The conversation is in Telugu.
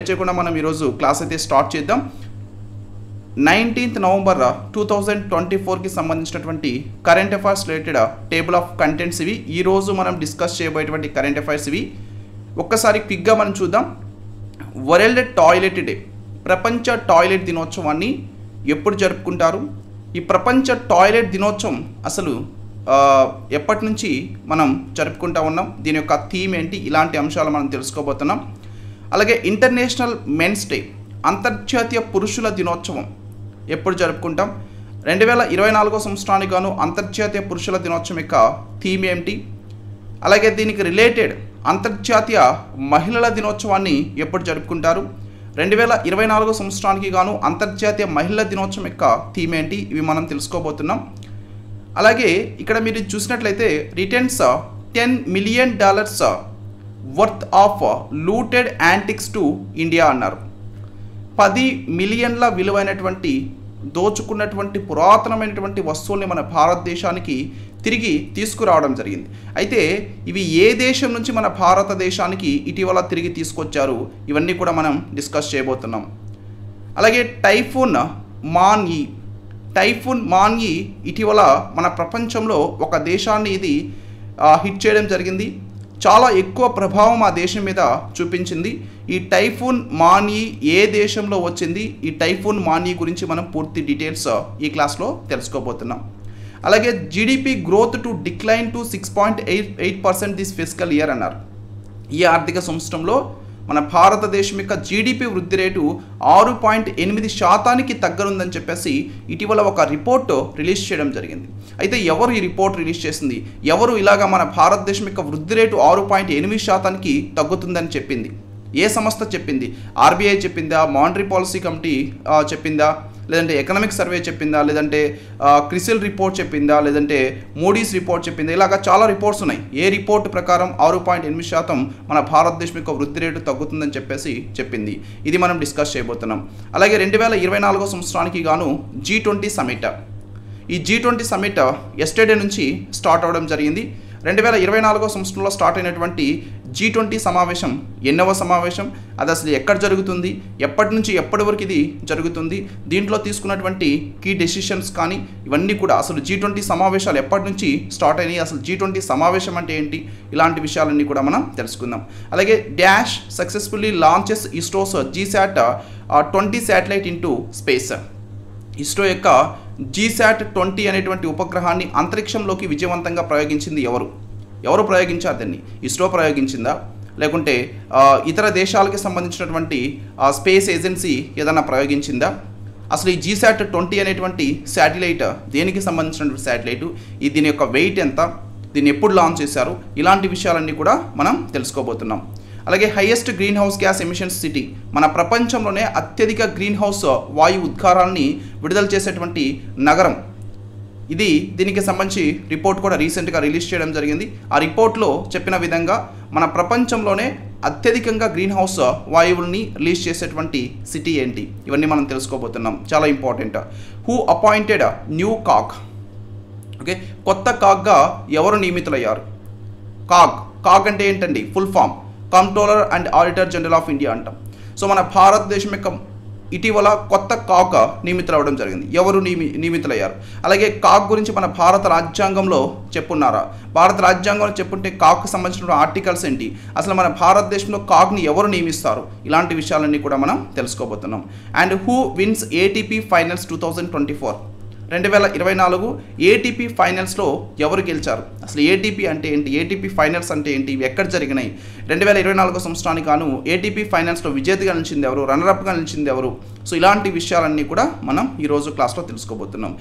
చేయకుండా మనం ఈరోజు క్లాస్ అయితే స్టార్ట్ చేద్దాం. 19th November 2024కి సంబంధించినటువంటి current affairs related table of contents ఇవి. ఈరోజు మనం డిస్కస్ చేయబోయేటువంటి కరెంట్ అఫైర్స్ ఇవి. ఒక్కసారి క్విక్గా మనం చూద్దాం. వరల్డ్ టాయిలెట్ డే, ప్రపంచ టాయిలెట్ దినోత్సవాన్ని ఎప్పుడు జరుపుకుంటారు? ఈ ప్రపంచ టాయిలెట్ దినోత్సవం అసలు ఎప్పటి నుంచి మనం జరుపుకుంటా ఉన్నాం, దీని యొక్క థీమ్ ఏంటి, ఇలాంటి అంశాలు మనం తెలుసుకోబోతున్నాం. అలాగే ఇంటర్నేషనల్ మెన్స్ డే, అంతర్జాతీయ పురుషుల దినోత్సవం ఎప్పుడు జరుపుకుంటాం? 2024 సంవత్సరానికి గాను అంతర్జాతీయ పురుషుల దినోత్సవం యొక్క థీమ్ ఏమిటి? అలాగే దీనికి రిలేటెడ్ అంతర్జాతీయ మహిళల దినోత్సవాన్ని ఎప్పుడు జరుపుకుంటారు? 2024 సంవత్సరానికి గాను అంతర్జాతీయ మహిళల దినోత్సవం యొక్క థీమ్ ఏంటి? ఇవి మనం తెలుసుకోబోతున్నాం. అలాగే ఇక్కడ మీరు చూసినట్లయితే returns $10 million worth of looted antiques to India అన్నారు. 10 మిలియన్ల విలువైనటువంటి దోచుకున్నటువంటి పురాతనమైనటువంటి వస్తువుల్ని మన భారతదేశానికి తిరిగి తీసుకురావడం జరిగింది. అయితే ఇవి ఏ దేశం నుంచి మన భారతదేశానికి ఇటీవల తిరిగి తీసుకొచ్చారు, ఇవన్నీ కూడా మనం డిస్కస్ చేయబోతున్నాం. అలాగే టైఫూన్ మాన్యీ ఇటీవల మన ప్రపంచంలో ఒక దేశాన్ని ఇది హిట్ చేయడం జరిగింది. చాలా ఎక్కువ ప్రభావం ఆ దేశం మీద చూపించింది. ఈ టైఫూన్ మాన్యీ ఏ దేశంలో వచ్చింది, ఈ టైఫూన్ మాన్యీ గురించి మనం పూర్తి డీటెయిల్స్ ఈ క్లాస్లో తెలుసుకోబోతున్నాం. అలాగే GDP growth to decline to 6.8% this fiscal year అన్నారు. ఈ ఆర్థిక సంవత్సరంలో మన భారతదేశం యొక్క జీడిపి వృద్ధి రేటు 6.8% తగ్గనుందని చెప్పేసి ఇటీవల ఒక రిపోర్ట్ రిలీజ్ చేయడం జరిగింది. అయితే ఎవరు ఈ రిపోర్ట్ రిలీజ్ చేసింది? ఎవరు ఇలాగా మన భారతదేశం యొక్క వృద్ధి రేటు 6.8% తగ్గుతుందని చెప్పింది? ఏ సంస్థ చెప్పింది? ఆర్బీఐ చెప్పిందా? మానిటరీ పాలసీ కమిటీ చెప్పిందా? లేదంటే ఎకనామిక్ సర్వే చెప్పిందా? లేదంటే క్రిసిల్ రిపోర్ట్ చెప్పిందా? లేదంటే మోడీస్ రిపోర్ట్ చెప్పిందా? ఇలాగా చాలా రిపోర్ట్స్ ఉన్నాయి. ఏ రిపోర్ట్ ప్రకారం 6.8% మన భారతదేశం యొక్క వృద్ధి రేటు తగ్గుతుందని చెప్పేసి చెప్పింది? ఇది మనం డిస్కస్ చేయబోతున్నాం. అలాగే 2024 సంవత్సరానికి గాను G20 సమిట్, ఈ G20 సమిట్ ఎస్టర్డే నుంచి స్టార్ట్ అవ్వడం జరిగింది. 2024 సంవత్సరంలో స్టార్ట్ అయినటువంటి G20 సమావేశం ఎన్నవ సమావేశం, అది అసలు ఎక్కడ జరుగుతుంది, ఎప్పటి నుంచి ఎప్పటి వరకు ఇది జరుగుతుంది, దీంట్లో తీసుకున్నటువంటి కీ డెసిషన్స్ కానీ ఇవన్నీ కూడా, అసలు G20 సమావేశాలు ఎప్పటి నుంచి స్టార్ట్ అయినాయి, అసలు G20 సమావేశం అంటే ఏంటి, ఇలాంటి విషయాలన్నీ కూడా మనం తెలుసుకుందాం. అలాగే dash successfully launches ISRO's GSAT 20 satellite into space. ISRO యొక్క GSAT 20 అనేటువంటి ఉపగ్రహాన్ని అంతరిక్షంలోకి విజయవంతంగా ప్రయోగించింది ఎవరు ప్రయోగించారు? దాన్ని ఇస్రో ప్రయోగించిందా, లేకుంటే ఇతర దేశాలకు సంబంధించినటువంటి స్పేస్ ఏజెన్సీ ఏదైనా ప్రయోగించిందా? అసలు ఈ GSAT 20 అనేటువంటి శాటిలైట్ దేనికి సంబంధించినటువంటి శాటిలైటు, దీని యొక్క వెయిట్ ఎంత, దీన్ని ఎప్పుడు లాంచ్ చేశారు, ఇలాంటి విషయాలన్నీ కూడా మనం తెలుసుకోబోతున్నాం. అలాగే highest green house gas emissions city, మన ప్రపంచంలోనే అత్యధిక గ్రీన్ హౌస్ వాయు ఉద్గారాలని విడుదల చేసేటువంటి నగరం ఇది. దీనికి సంబంధించి రిపోర్ట్ కూడా రీసెంట్గా రిలీజ్ చేయడం జరిగింది. ఆ రిపోర్ట్లో చెప్పిన విధంగా మన ప్రపంచంలోనే అత్యధికంగా గ్రీన్ హౌస్ వాయువుల్ని రిలీజ్ చేసేటువంటి సిటీ ఏంటి, ఇవన్నీ మనం తెలుసుకోబోతున్నాం. చాలా important. Who appointed new CAG, okay, కొత్త కాగ్గా ఎవరు నియమితులయ్యారు? కాగ్ అంటే ఏంటండి? Full form controller and auditor general of India అంటాం. సో మన భారతదేశం యొక్క ఇటీవల కొత్త కాగ్ నియమితులవ్వడం జరిగింది. ఎవరు నియమితులయ్యారు? అలాగే కాగ్ గురించి మన భారత రాజ్యాంగంలో చెప్పున్నారా? భారత రాజ్యాంగంలో చెప్పుంటే కాగ్కు సంబంధించిన ఆర్టికల్స్ ఏంటి, అసలు మన భారతదేశంలో కాగ్ని ఎవరు నియమిస్తారు, ఇలాంటి విషయాలన్నీ కూడా మనం తెలుసుకోబోతున్నాం. And who wins ATP finals 2024, 2024 ATP ఫైనల్స్లో ఎవరు గెలిచారు? అసలు ATP అంటే ఏంటి, ATP ఫైనల్స్ అంటే ఏంటి, ఇవి ఎక్కడ జరిగినాయి? 2024 సంవత్సరానికి గాను ATP ఫైనల్స్లో విజేతగా నిలిచింది ఎవరు, రన్నరప్గా నిలిచింది ఎవరు? సో ఇలాంటి విషయాలన్నీ కూడా మనం ఈరోజు క్లాస్లో తెలుసుకోబోతున్నాం.